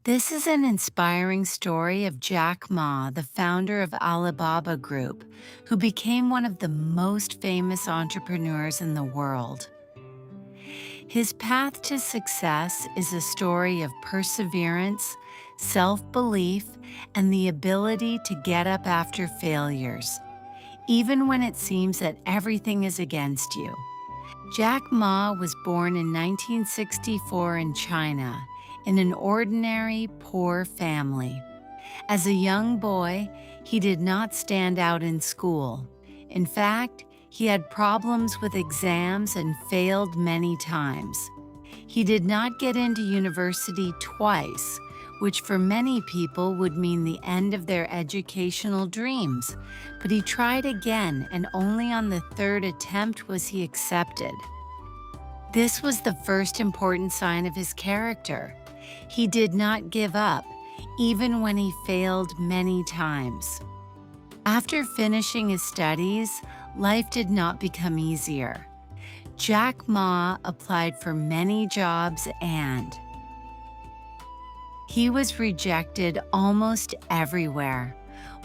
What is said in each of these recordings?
This is an inspiring story of Jack Ma, the founder of Alibaba Group, who became one of the most famous entrepreneurs in the world. His path to success is a story of perseverance, self belief, and the ability to get up after failures, even when it seems that everything is against you. Jack Ma was born in 1964 in China in an ordinary, poor family. As a young boy, he did not stand out in school. In fact, he had problems with exams and failed many times. He did not get into university twice, which for many people would mean the end of their educational dreams. But he tried again, and only on the third attempt was he accepted. This was the first important sign of his character. He did not give up, even when he failed many times. After finishing his studies, life did not become easier. Jack Ma applied for many jobs and he was rejected almost everywhere.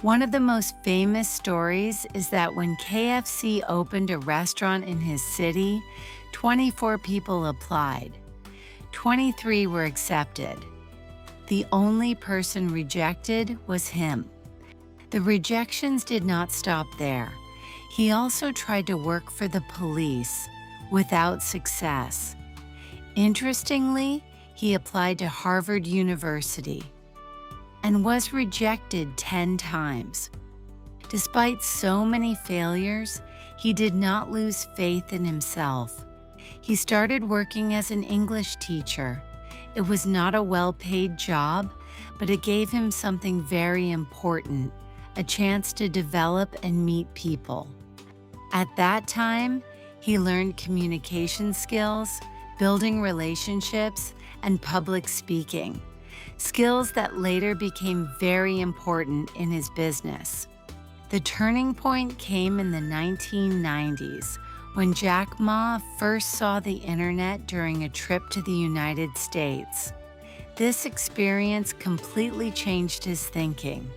One of the most famous stories is that when KFC opened a restaurant in his city, 24 people applied. 23 were accepted. The only person rejected was him. The rejections did not stop there. He also tried to work for the police, without success. Interestingly, he applied to Harvard University and was rejected 10 times. Despite so many failures, he did not lose faith in himself. He started working as an English teacher. It was not a well-paid job, but it gave him something very important, a chance to develop and meet people. At that time, he learned communication skills, building relationships, and public speaking, skills that later became very important in his business. The turning point came in the 1990s when Jack Ma first saw the internet during a trip to the United States. This experience completely changed his thinking.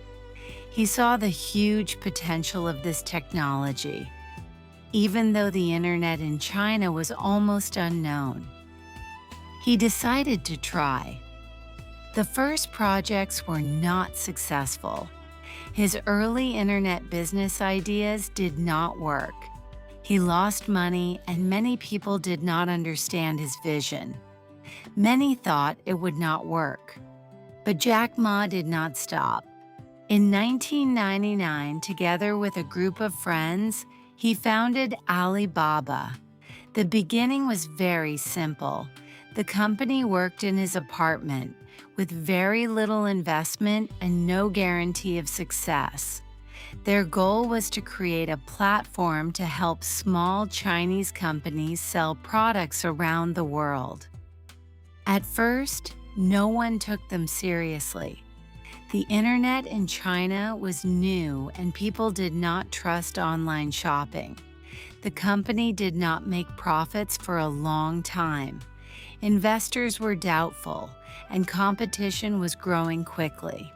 He saw the huge potential of this technology, even though the internet in China was almost unknown. He decided to try. The first projects were not successful. His early internet business ideas did not work. He lost money, and many people did not understand his vision. Many thought it would not work. But Jack Ma did not stop. In 1999, together with a group of friends, he founded Alibaba. The beginning was very simple. The company worked in his apartment with very little investment and no guarantee of success. Their goal was to create a platform to help small Chinese companies sell products around the world. At first, no one took them seriously. The internet in China was new and people did not trust online shopping. The company did not make profits for a long time. Investors were doubtful, and competition was growing quickly.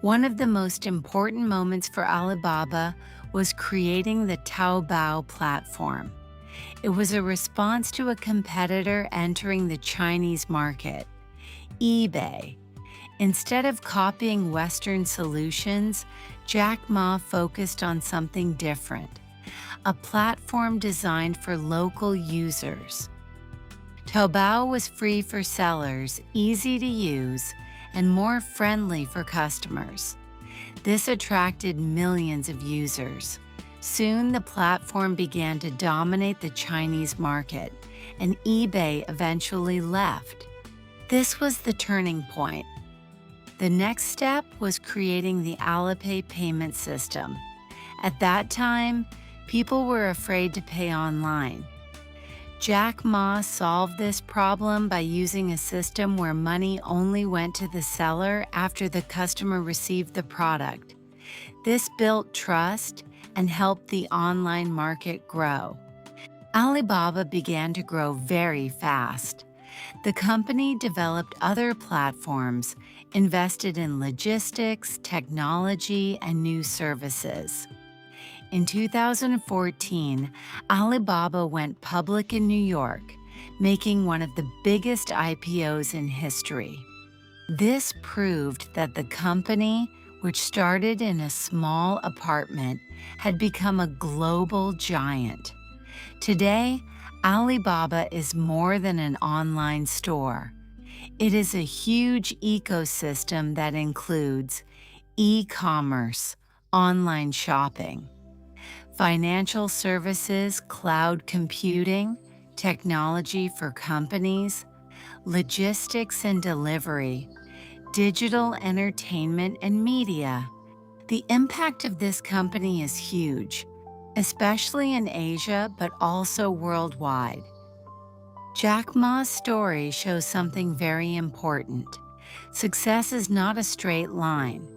One of the most important moments for Alibaba was creating the Taobao platform. It was a response to a competitor entering the Chinese market, eBay. Instead of copying Western solutions, Jack Ma focused on something different, a platform designed for local users. Taobao was free for sellers, easy to use, and more friendly for customers. This attracted millions of users. Soon, the platform began to dominate the Chinese market, and eBay eventually left. This was the turning point. The next step was creating the Alipay payment system. At that time, people were afraid to pay online. Jack Ma solved this problem by using a system where money only went to the seller after the customer received the product. This built trust and helped the online market grow. Alibaba began to grow very fast. The company developed other platforms, invested in logistics, technology, and new services. In 2014, Alibaba went public in New York, making one of the biggest IPOs in history. This proved that the company, which started in a small apartment, had become a global giant. Today, Alibaba is more than an online store. It is a huge ecosystem that includes e-commerce, online shopping, financial services, cloud computing, technology for companies, logistics and delivery, digital entertainment and media. The impact of this company is huge, especially in Asia, but also worldwide. Jack Ma's story shows something very important. Success is not a straight line.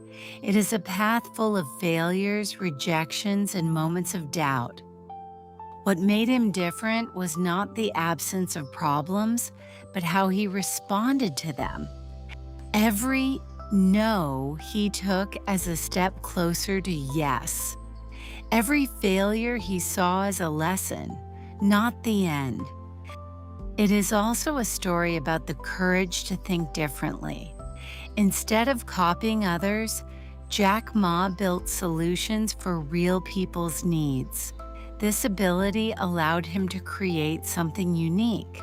It is a path full of failures, rejections, and moments of doubt. What made him different was not the absence of problems, but how he responded to them. Every no he took as a step closer to yes. Every failure he saw as a lesson, not the end. It is also a story about the courage to think differently. Instead of copying others, Jack Ma built solutions for real people's needs. This ability allowed him to create something unique.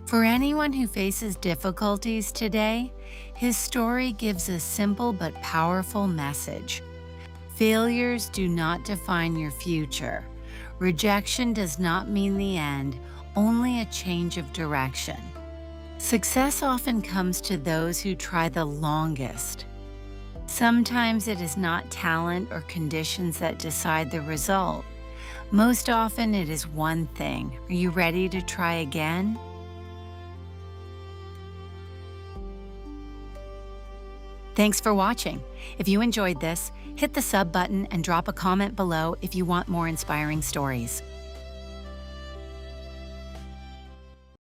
For anyone who faces difficulties today, his story gives a simple but powerful message. Failures do not define your future. Rejection does not mean the end, only a change of direction. Success often comes to those who try the longest. Sometimes it is not talent or conditions that decide the result. Most often it is one thing. Are you ready to try again? Thanks for watching. If you enjoyed this, hit the sub button and drop a comment below if you want more inspiring stories.